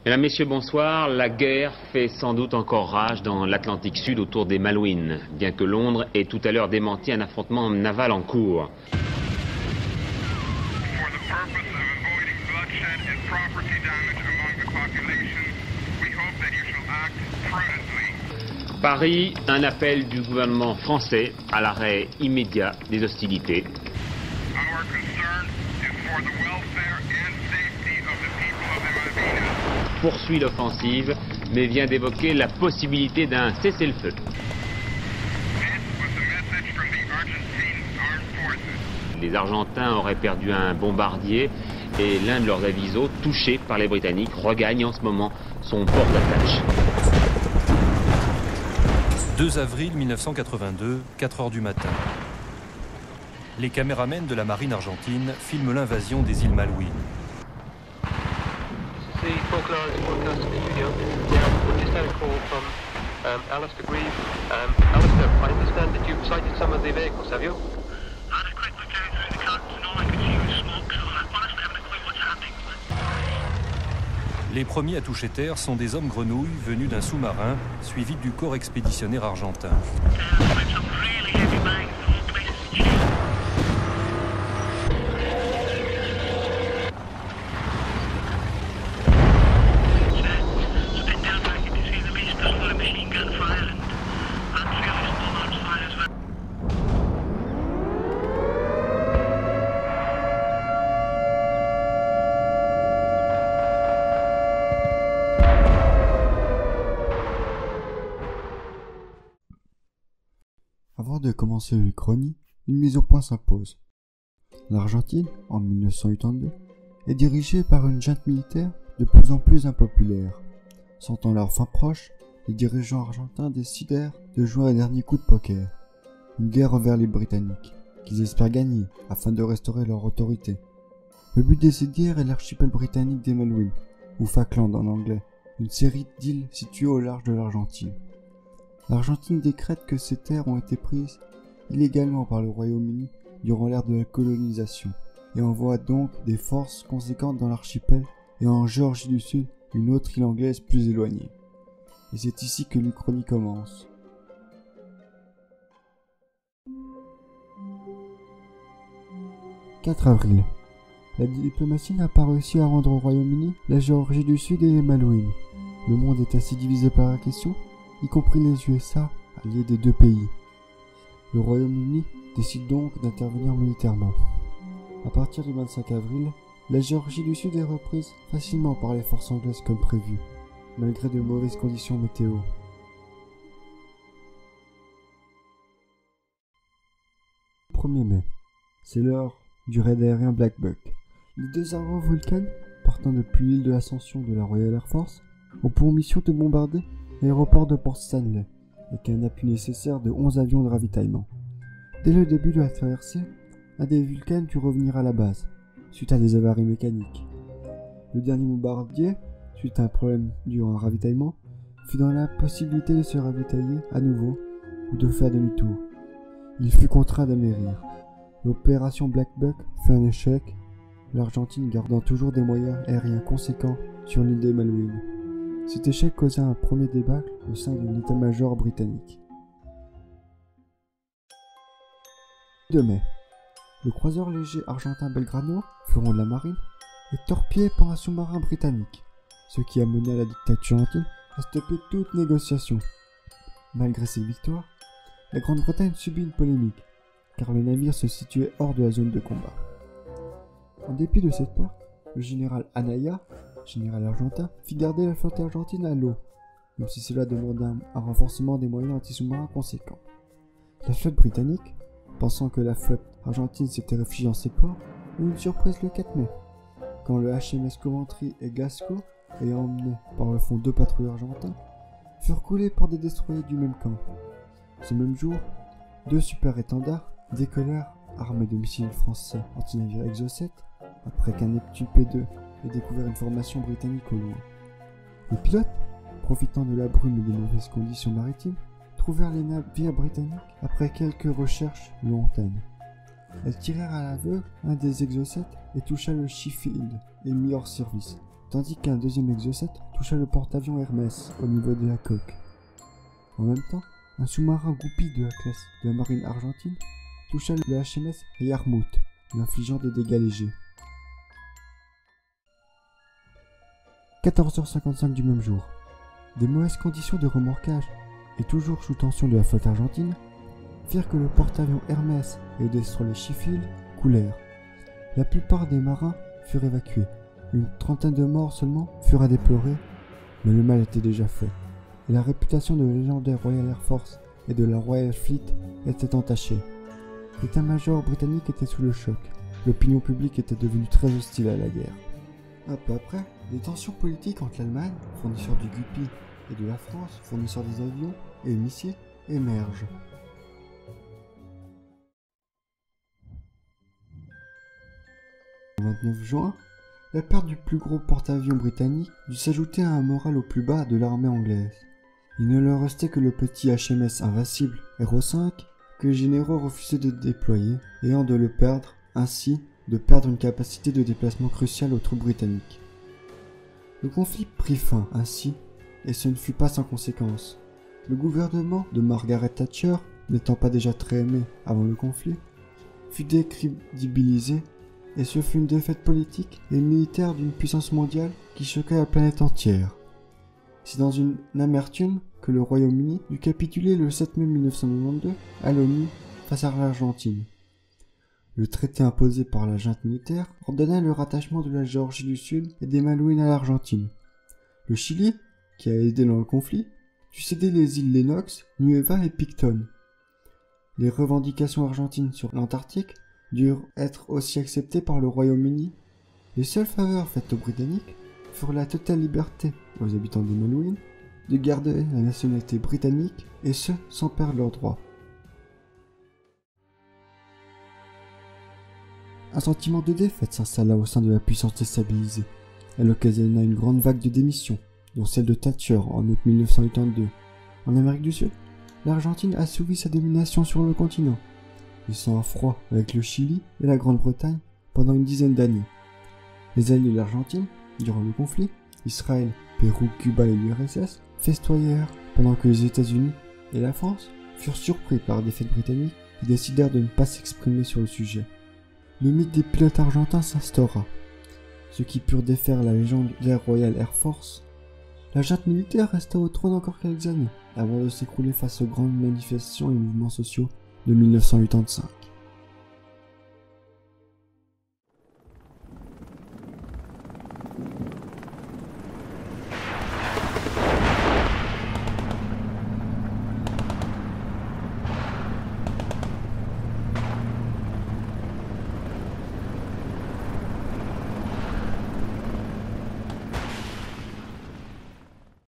Mesdames, Messieurs, bonsoir. La guerre fait sans doute encore rage dans l'Atlantique Sud autour des Malouines, bien que Londres ait tout à l'heure démenti un affrontement naval en cours. Paris, un appel du gouvernement français à l'arrêt immédiat des hostilités. Poursuit l'offensive, mais vient d'évoquer la possibilité d'un cessez-le-feu. Les Argentins auraient perdu un bombardier et l'un de leurs avisos, touché par les Britanniques, regagne en ce moment son port d'attache. 2 avril 1982, 4 heures du matin. Les caméramens de la marine argentine filment l'invasion des îles Malouines. Alistair Grieve. Alistair, I understand that you've sighted some of the vehicles, have you? I had a quick look out through the curtains and all I could see was smoke, so I honestly haven't a clue what's happening. Les premiers à toucher terre sont des hommes grenouilles venus d'un sous-marin, suivis du corps expéditionnaire argentin. Some really heavy bangs, the whole place is changed. It's a bit nerve-wracking to see the beast full of machine gun fire and fairly small arms fire as well. Avant de commencer l'Uchronie, une mise au point s'impose. L'Argentine, en 1982, est dirigée par une junte militaire de plus en plus impopulaire. Sentant leur fin proche, les dirigeants argentins décidèrent de jouer un dernier coup de poker. Une guerre envers les Britanniques, qu'ils espèrent gagner afin de restaurer leur autorité. Le but de cette guerre est l'archipel britannique des Malouines, ou Falkland en anglais, une série d'îles situées au large de l'Argentine. L'Argentine décrète que ces terres ont été prises illégalement par le Royaume-Uni durant l'ère de la colonisation et envoie donc des forces conséquentes dans l'archipel et en Géorgie du Sud, une autre île anglaise plus éloignée. Et c'est ici que l'Uchronie commence. « 4 avril. La diplomatie n'a pas réussi à rendre au Royaume-Uni la Géorgie du Sud et les Malouines. Le monde est ainsi divisé par la question, y compris les USA, alliés des deux pays. Le Royaume-Uni décide donc d'intervenir militairement. À partir du 25 avril, la Géorgie du Sud est reprise facilement par les forces anglaises comme prévu, malgré de mauvaises conditions météo. Le 1er mai, c'est l'heure du raid aérien Black Buck. Les deux Arrow Vulcan, partant depuis l'île de l'Ascension de la Royal Air Force, ont pour mission de bombarder l'aéroport de Port Stanley, avec un appui nécessaire de 11 avions de ravitaillement. Dès le début de la traversée, un des Vulcans dut revenir à la base, suite à des avaries mécaniques. Le dernier bombardier, suite à un problème dû à un ravitaillement, fut dans l'impossibilité de se ravitailler à nouveau ou de faire demi-tour. Il fut contraint d'amérir. L'opération Black Buck fut un échec, l'Argentine gardant toujours des moyens aériens conséquents sur l'île des Malouines. Cet échec causa un premier débâcle au sein de l'état-major britannique. 2 mai. Le croiseur léger argentin Belgrano, fleuron de la marine, est torpillé par un sous-marin britannique, ce qui a mené à la dictature argentine à stopper toute négociation. Malgré cette victoire, la Grande-Bretagne subit une polémique, car le navire se situait hors de la zone de combat. En dépit de cette perte, le général Anaya, général argentin, fit garder la flotte argentine à l'eau, même si cela demandait un renforcement des moyens anti-sous-marins conséquents. La flotte britannique, pensant que la flotte argentine s'était réfugiée en ses ports, eut une surprise le 4 mai, quand le HMS Coventry et Glasgow, ayant emmené par le fond 2 patrouilles argentins, furent coulés par des destroyers du même camp. Ce même jour, 2 super-étendards décollèrent armés de missiles français antinavires Exocet, après qu'un Neptune P2 ait découvert une formation britannique au loin. Les pilotes, profitant de la brume et des mauvaises conditions maritimes, trouvèrent les navires britanniques après quelques recherches lointaines. Elles tirèrent à l'aveugle un des Exocet et toucha le Sheffield et le mit hors service, tandis qu'un deuxième Exocet toucha le porte-avions Hermès au niveau de la coque. En même temps, un sous-marin Goupil de la classe de la marine argentine toucha le HMS Yarmouth, lui infligeant des dégâts légers. 14h55 du même jour. Des mauvaises conditions de remorquage et toujours sous tension de la flotte argentine firent que le porte-avions Hermès et le destroyer Sheffield coulèrent. La plupart des marins furent évacués. Une trentaine de morts seulement furent à déplorer, mais le mal était déjà fait, et la réputation de la légendaire Royal Air Force et de la Royal Fleet était entachée. L'état-major britannique était sous le choc. L'opinion publique était devenue très hostile à la guerre. Un peu après, des tensions politiques entre l'Allemagne, fournisseur du Guppy, et de la France, fournisseur des avions et des missiles, émergent. Le 29 juin, la perte du plus gros porte-avions britannique dut s'ajouter à un moral au plus bas de l'armée anglaise. Il ne leur restait que le petit HMS Invincible Hero 5 que les généraux refusaient de déployer, ayant de le perdre, ainsi de perdre une capacité de déplacement cruciale aux troupes britanniques. Le conflit prit fin ainsi, et ce ne fut pas sans conséquence. Le gouvernement de Margaret Thatcher, n'étant pas déjà très aimé avant le conflit, fut décrédibilisé, et ce fut une défaite politique et militaire d'une puissance mondiale qui choqua la planète entière. C'est dans une amertume que le Royaume-Uni dut capituler le 7 mai 1992 à l'ONU face à l'Argentine. Le traité imposé par la junte militaire ordonna le rattachement de la Géorgie du Sud et des Malouines à l'Argentine. Le Chili, qui a aidé dans le conflit, dut céder les îles Lennox, Nueva et Picton. Les revendications argentines sur l'Antarctique durent être aussi acceptées par le Royaume-Uni. Les seules faveurs faites aux Britanniques furent la totale liberté aux habitants des Malouines de garder la nationalité britannique, et ce sans perdre leurs droits. Un sentiment de défaite s'installa au sein de la puissance déstabilisée. Elle occasionna une grande vague de démissions, dont celle de Thatcher en août 1982. En Amérique du Sud, l'Argentine assouvit sa domination sur le continent, laissant un froid avec le Chili et la Grande-Bretagne pendant une dizaine d'années. Les alliés de l'Argentine, durant le conflit, Israël, Pérou, Cuba et l'URSS, festoyèrent pendant que les États-Unis et la France furent surpris par la défaite britannique et décidèrent de ne pas s'exprimer sur le sujet. Le mythe des pilotes argentins s'instaura, ceux qui purent défaire la légende de la Royal Air Force. La junte militaire resta au trône encore quelques années, avant de s'écrouler face aux grandes manifestations et mouvements sociaux de 1985.